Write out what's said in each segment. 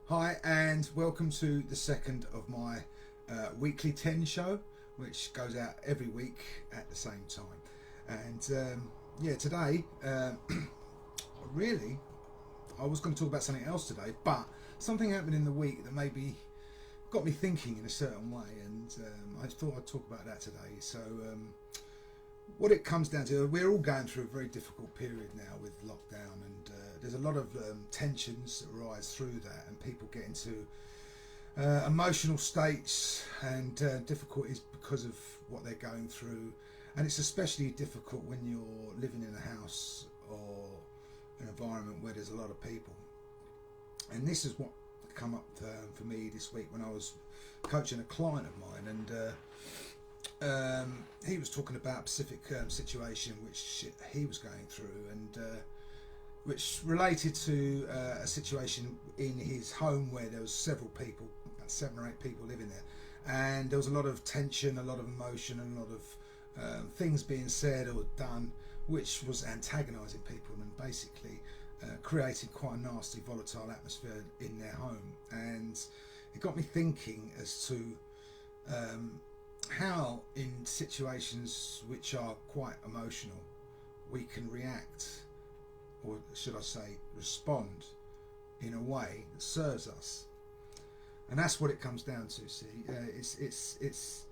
Hi and welcome to the second of my weekly 10 show, which goes out every week at the same time. And today, really, I was going to talk about something else today, but something happened in the week that maybe got me thinking in a certain way, and I thought I'd talk about that today. So, what it comes down to, we're all going through a very difficult period now with lockdown, and there's a lot of tensions that arise through that, and people get into emotional states and difficulties because of what they're going through. And it's especially difficult when you're living in a house or an environment where there's a lot of people. And this is what come up for me this week when I was coaching a client of mine, and he was talking about a specific situation which he was going through, and which related to a situation in his home where there was several people, about 7 or 8 people living there, and there was a lot of tension, a lot of emotion, and a lot of things being said or done which was antagonising people, and basically creating quite a nasty, volatile atmosphere in their home. And it got me thinking as to how in situations which are quite emotional we can react, or should I say respond, in a way that serves us. And that's what it comes down to. See, it's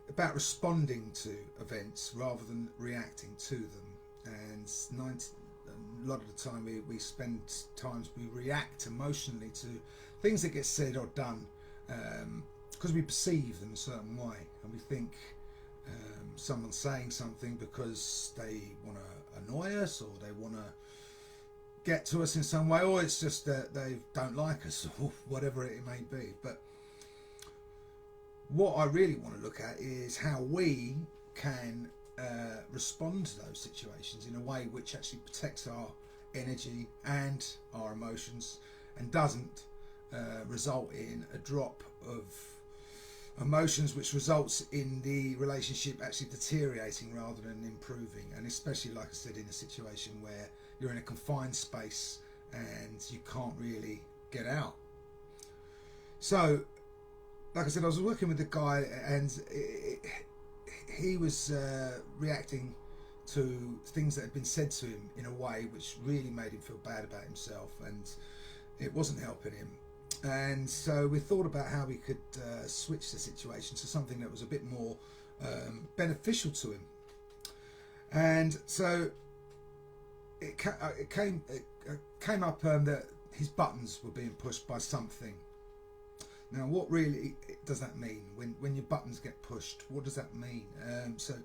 about responding to events rather than reacting to them. And a lot of the time we spend times we react emotionally to things that get said or done, because we perceive them a certain way, and we think someone's saying something because they want to annoy us, or they want to get to us in some way, or it's just that they don't like us, or whatever it may be. But what I really want to look at is how we can respond to those situations in a way which actually protects our energy and our emotions, and doesn't result in a drop of emotions which results in the relationship actually deteriorating rather than improving. And especially, like I said, in a situation where you're in a confined space and you can't really get out. So, like I said, I was working with a guy, and he was reacting to things that had been said to him in a way which really made him feel bad about himself, and it wasn't helping him. And so we thought about how we could switch the situation to something that was a bit more beneficial to him. And so it came up that his buttons were being pushed by something. Now, what really does that mean? When your buttons get pushed, what does that mean? So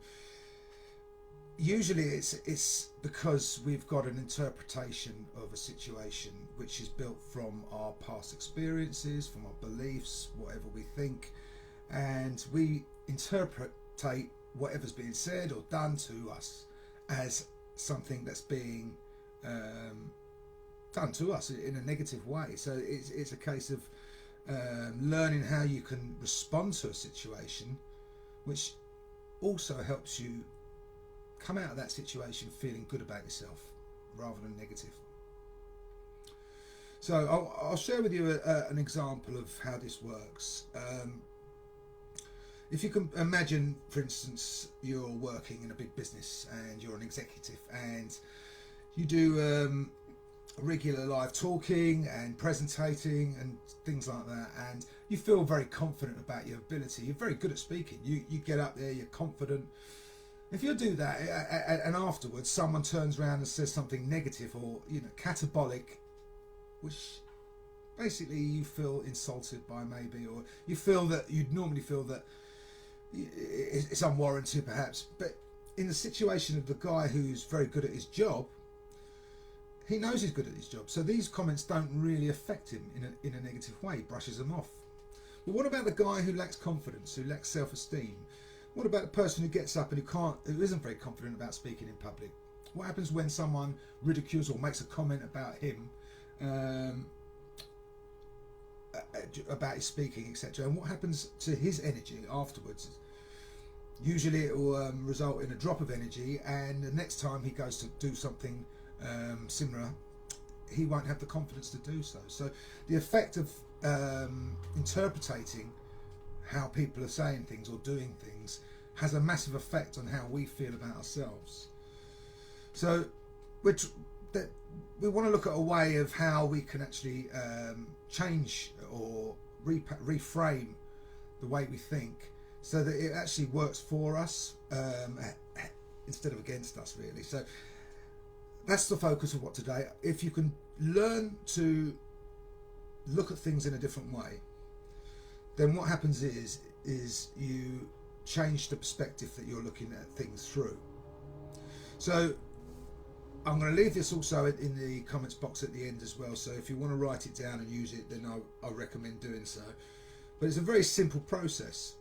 usually it's because we've got an interpretation of a situation which is built from our past experiences, from our beliefs, whatever we think, and we interpret whatever's being said or done to us as something that's being done to us in a negative way. So it's a case of learning how you can respond to a situation, which also helps you come out of that situation feeling good about yourself rather than negative. So I'll share with you an example of how this works. If you can imagine, for instance, you're working in a big business and you're an executive, and you do regular live talking and presentating and things like that, and you feel very confident about your ability. You're very good at speaking. You get up there, you're confident. If you do that and afterwards someone turns around and says something negative or catabolic, which basically you feel insulted by, maybe, or you feel that you'd normally feel that it's unwarranted perhaps, but in the situation of the guy who's very good at his job, he knows he's good at his job, so these comments don't really affect him in a negative way. He brushes them off. But what about the guy who lacks confidence, who lacks self-esteem? What about the person who gets up and who isn't very confident about speaking in public? What happens when someone ridicules or makes a comment about him, about his speaking, etc.? And what happens to his energy afterwards? Usually it will result in a drop of energy, and the next time he goes to do something similar, he won't have the confidence to do so. So the effect of interpreting how people are saying things or doing things has a massive effect on how we feel about ourselves. So we want to look at a way of how we can actually change or reframe the way we think so that it actually works for us instead of against us, really. So that's the focus of what today. If you can learn to look at things in a different way, then what happens is you change the perspective that you're looking at things through. So I'm going to leave this also in the comments box at the end as well, so if you want to write it down and use it, then I recommend doing so. But it's a very simple process.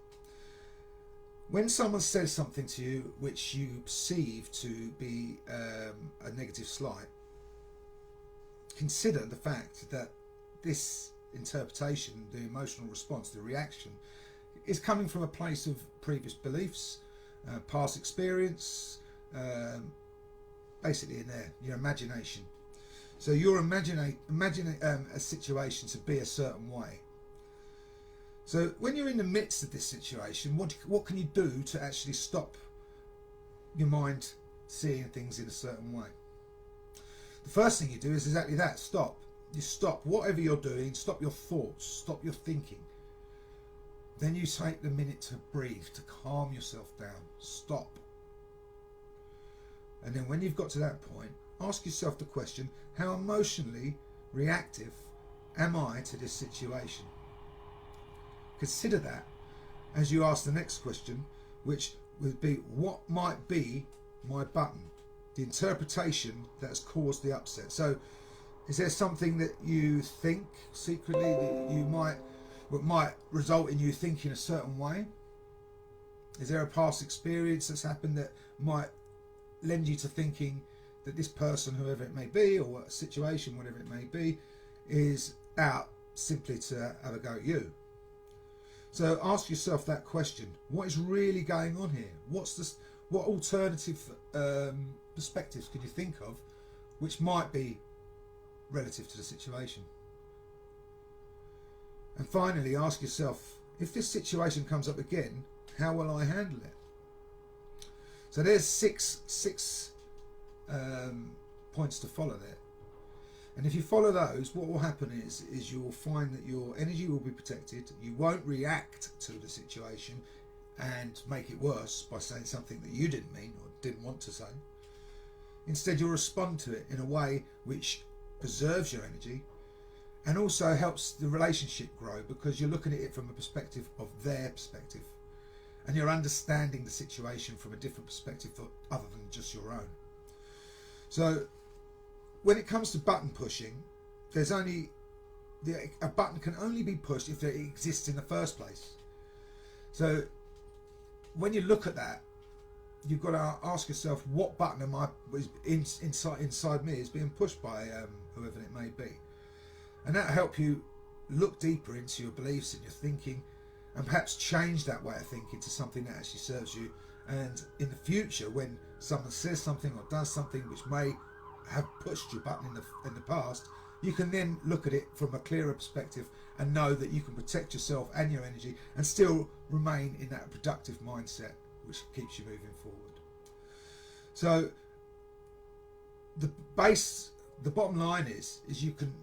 When someone says something to you which you perceive to be a negative slight, consider the fact that this interpretation, the emotional response, the reaction, is coming from a place of previous beliefs, past experience, basically in there, your imagination. So you're imagining a situation to be a certain way. So when you're in the midst of this situation, what can you do to actually stop your mind seeing things in a certain way? The first thing you do is exactly that, stop. You stop whatever you're doing, stop your thoughts, stop your thinking. Then you take the minute to breathe, to calm yourself down, stop. And then when you've got to that point, ask yourself the question, how emotionally reactive am I to this situation? Consider that as you ask the next question, which would be, what might be my button? The interpretation that has caused the upset. So is there something that you think secretly that you might result in you thinking a certain way? Is there a past experience that's happened that might lend you to thinking that this person, whoever it may be, or a situation, whatever it may be, is out simply to have a go at you? So ask yourself that question. What is really going on here? What alternative perspectives can you think of which might be relative to the situation? And finally, ask yourself, if this situation comes up again, how will I handle it? So there's six points to follow there. And if you follow those, what will happen is you will find that your energy will be protected. You won't react to the situation and make it worse by saying something that you didn't mean or didn't want to say. Instead, you'll respond to it in a way which preserves your energy and also helps the relationship grow, because you're looking at it from a perspective of their perspective and you're understanding the situation from a different perspective other than just your own. So when it comes to button pushing, there's only a button can only be pushed if it exists in the first place. So when you look at that, you've got to ask yourself, what button inside me is being pushed by whoever it may be, and that'll help you look deeper into your beliefs and your thinking, and perhaps change that way of thinking to something that actually serves you. And in the future, when someone says something or does something which may have pushed your button in the past, you can then look at it from a clearer perspective and know that you can protect yourself and your energy and still remain in that productive mindset which keeps you moving forward. So the bottom line is you can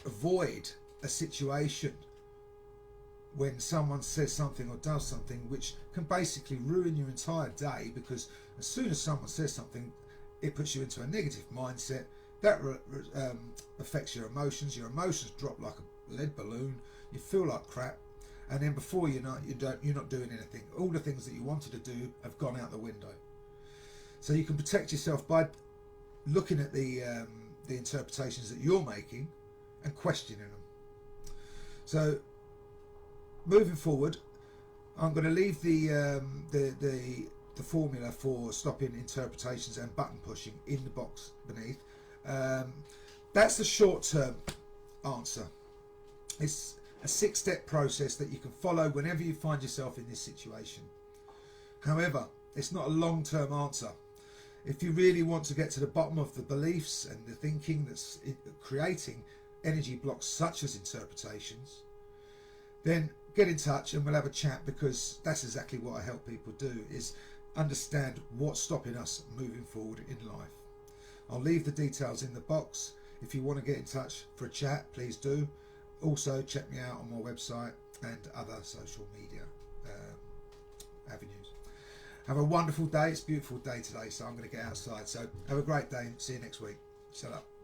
avoid a situation when someone says something or does something which can basically ruin your entire day, because as soon as someone says something, it puts you into a negative mindset that affects your emotions. Your emotions drop like a lead balloon. You feel like crap, and then before you know it, you're not doing anything. All the things that you wanted to do have gone out the window. So you can protect yourself by looking at the interpretations that you're making and questioning them. So moving forward, I'm going to leave the formula for stopping interpretations and button pushing in the box beneath. That's the short-term answer. It's a 6-step process that you can follow whenever you find yourself in this situation. However, it's not a long-term answer. If you really want to get to the bottom of the beliefs and the thinking that's creating energy blocks such as interpretations, then get in touch and we'll have a chat, because that's exactly what I help people do, is understand what's stopping us moving forward in life. I'll leave the details in the box. If you want to get in touch for a chat, please do. Also check me out on my website and other social media avenues. Have a wonderful day. It's a beautiful day today, so I'm going to get outside. So have a great day. See you next week. Shut up.